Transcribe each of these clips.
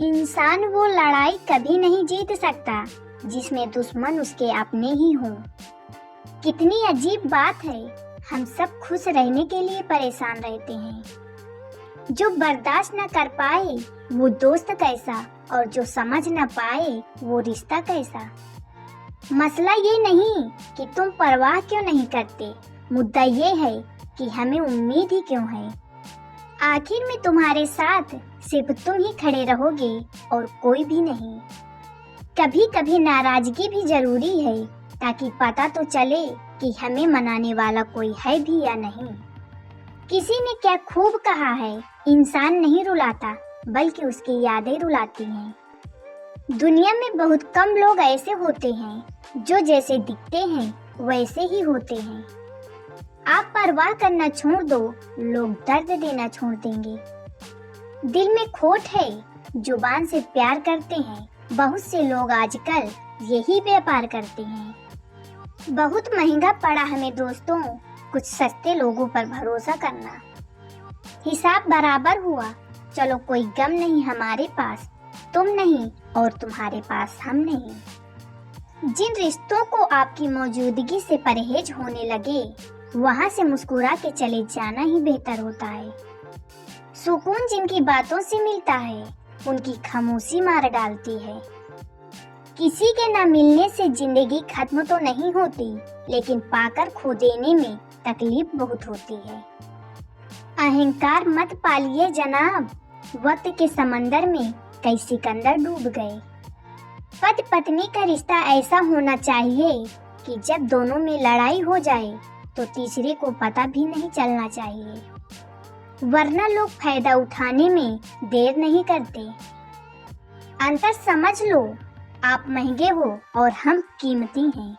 इंसान वो लड़ाई कभी नहीं जीत सकता जिसमें दुश्मन उसके अपने ही हों। कितनी अजीब बात है, हम सब खुश रहने के लिए परेशान रहते हैं। जो बर्दाश्त न कर पाए वो दोस्त कैसा, और जो समझ न पाए वो रिश्ता कैसा। मसला ये नहीं कि तुम परवाह क्यों नहीं करते, मुद्दा ये है कि हमें उम्मीद ही क्यों है। आखिर में तुम्हारे साथ सिर्फ तुम ही खड़े रहोगे और कोई भी नहीं। कभी कभी नाराजगी भी जरूरी है ताकि पता तो चले कि हमें मनाने वाला कोई है भी या नहीं। किसी ने क्या खूब कहा है, इंसान नहीं रुलाता बल्कि उसकी यादें रुलाती हैं। दुनिया में बहुत कम लोग ऐसे होते हैं जो जैसे दिखते हैं वैसे ही होते हैं। आप परवाह करना छोड़ दो, लोग दर्द देना छोड़ देंगे। दिल में खोट है, जुबान से प्यार करते हैं। बहुत से लोग आजकल यही व्यापार करते हैं। बहुत महंगा पड़ा हमें दोस्तों कुछ सस्ते लोगों पर भरोसा करना। हिसाब बराबर हुआ, चलो कोई गम नहीं हमारे पास, तुम नहीं और तुम्हारे पास हम नहीं। जिन रिश्तों को आपकी मौजूदगी से परहेज होने लगे वहाँ से मुस्कुरा के चले जाना ही बेहतर होता है। सुकून जिनकी बातों से मिलता है उनकी खामोशी मार डालती है। किसी के न मिलने से जिंदगी खत्म तो नहीं होती, लेकिन पाकर खो देने में तकलीफ बहुत होती है। अहंकार मत पालिए जनाब, वक्त के समंदर में कई सिकंदर डूब गए। पति पत्नी का रिश्ता ऐसा होना चाहिए कि जब दोनों में लड़ाई हो जाए तो तीसरे को पता भी नहीं चलना चाहिए, वरना लोग फायदा उठाने में देर नहीं करते। अंतर समझ लो, आप महंगे हो और हम कीमती हैं।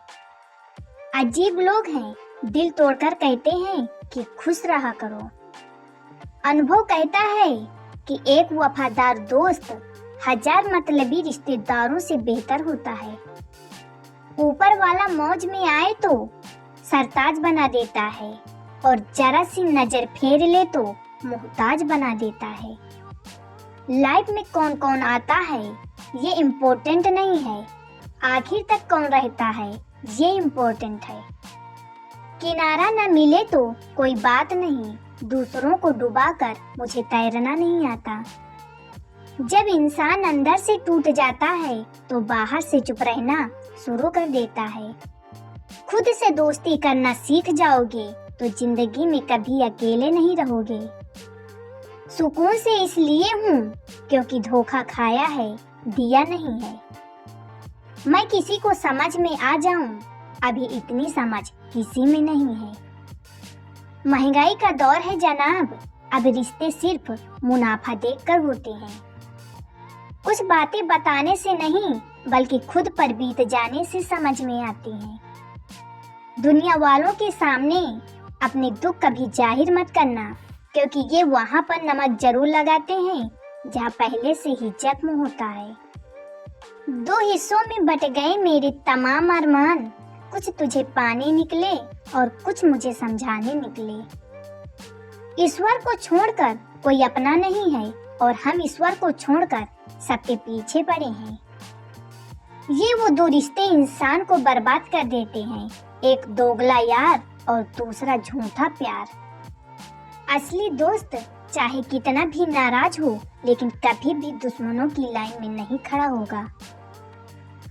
अजीब लोग हैं, दिल तोड़कर कहते हैं कि खुश रहा करो। अनुभव कहता है कि एक वफादार दोस्त 1000 मतलबी रिश्तेदारों से बेहतर होता है। ऊपर वाला मौज में आए तो सरताज बना देता है और जरा सी नजर फेर ले तो मोहताज बना देता है। लाइफ में कौन कौन आता है ये इम्पोर्टेंट नहीं है, आखिर तक कौन रहता है ये इम्पोर्टेंट है। किनारा न मिले तो कोई बात नहीं, दूसरों को डुबाकर मुझे तैरना नहीं आता। जब इंसान अंदर से टूट जाता है तो बाहर से चुप रहना शुरू कर देता है। खुद से दोस्ती करना सीख जाओगे तो जिंदगी में कभी अकेले नहीं रहोगे। सुकून से इसलिए हूँ क्योंकि धोखा खाया है, दिया नहीं है। मैं किसी को समझ में आ जाऊं, अभी इतनी समझ किसी में नहीं है। महंगाई का दौर है जनाब, अब रिश्ते सिर्फ मुनाफा देखकर होते हैं। कुछ बातें बताने से नहीं बल्कि खुद पर बीत जाने से समझ में आती हैं। दुनिया वालों के सामने अपने दुख कभी जाहिर मत करना, क्योंकि ये वहाँ पर नमक जरूर लगाते हैं जहाँ पहले से ही जख्म होता है। 2 हिस्सों में बट गए मेरे तमाम अरमान, कुछ तुझे पाने निकले और कुछ मुझे समझाने निकले। ईश्वर को छोड़कर कोई अपना नहीं है और हम ईश्वर को छोड़कर सबके पीछे पड़े हैं। ये वो 2 रिश्ते इंसान को बर्बाद कर देते हैं, एक दोगला यार और दूसरा झूठा प्यार। असली दोस्त चाहे कितना भी नाराज हो लेकिन कभी भी दुश्मनों की लाइन में नहीं खड़ा होगा।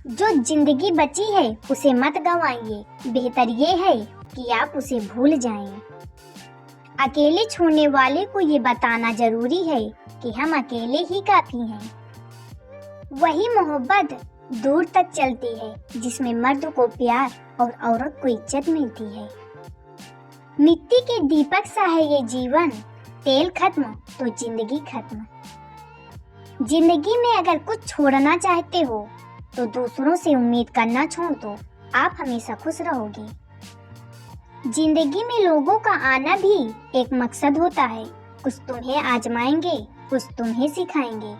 जो जिंदगी बची है उसे मत गंवाइए, बेहतर ये है कि आप उसे भूल जाएं। अकेले छोड़ने वाले को ये बताना जरूरी है कि हम अकेले ही काफी हैं। वही मोहब्बत दूर तक चलती है जिसमें मर्द को प्यार और औरत को इज्जत मिलती है। मिट्टी के दीपक सा है ये जीवन, तेल खत्म तो जिंदगी खत्म। जिंदगी में अगर कुछ छोड़ना चाहते हो तो दूसरों से उम्मीद करना छोड़ दो, आप हमेशा खुश रहोगे। जिंदगी में लोगों का आना भी एक मकसद होता है, कुछ तुम्हें आजमाएंगे, कुछ तुम्हें सिखाएंगे,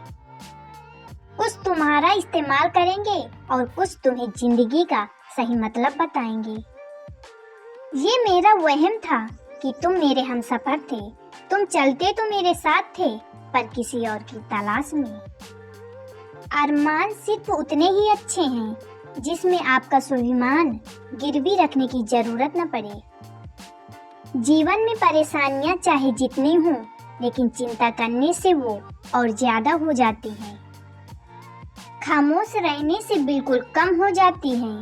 कुछ तुम्हारा इस्तेमाल करेंगे और कुछ तुम्हें जिंदगी का सही मतलब बताएंगे। ये मेरा वहम था कि तुम मेरे हमसफर थे, तुम चलते तो मेरे साथ थे पर किसी और की तलाश में। अरमान सिर्फ उतने ही अच्छे हैं जिसमें आपका स्वाभिमान गिरवी रखने की जरूरत न पड़े। जीवन में परेशानियां चाहे जितनी हों, लेकिन चिंता करने से वो और ज्यादा हो जाती हैं। खामोश रहने से बिल्कुल कम हो जाती हैं,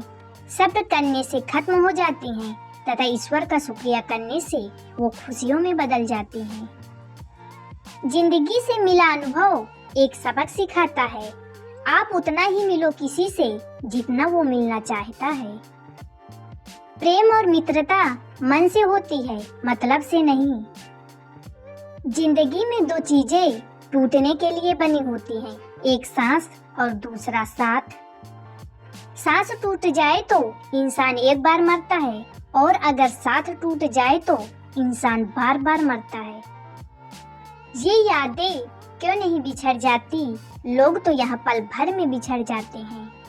सब्र करने से खत्म हो जाती हैं तथा ईश्वर का शुक्रिया करने से वो खुशियों में बदल जाती हैं। जिंदगी से मिला अनुभव एक सबक सिखाता है, आप उतना ही मिलो किसी से जितना वो मिलना चाहता है। प्रेम और मित्रता मन से होती है, मतलब से नहीं। जिंदगी में दो चीजें टूटने के लिए बनी होती हैं, एक सांस और दूसरा साथ। सांस टूट जाए तो इंसान एक बार मरता है और अगर साथ टूट जाए तो इंसान बार बार मरता है। ये यादें क्यों नहीं बिछड़ जाती, लोग तो यहाँ पल भर में बिछड़ जाते हैं।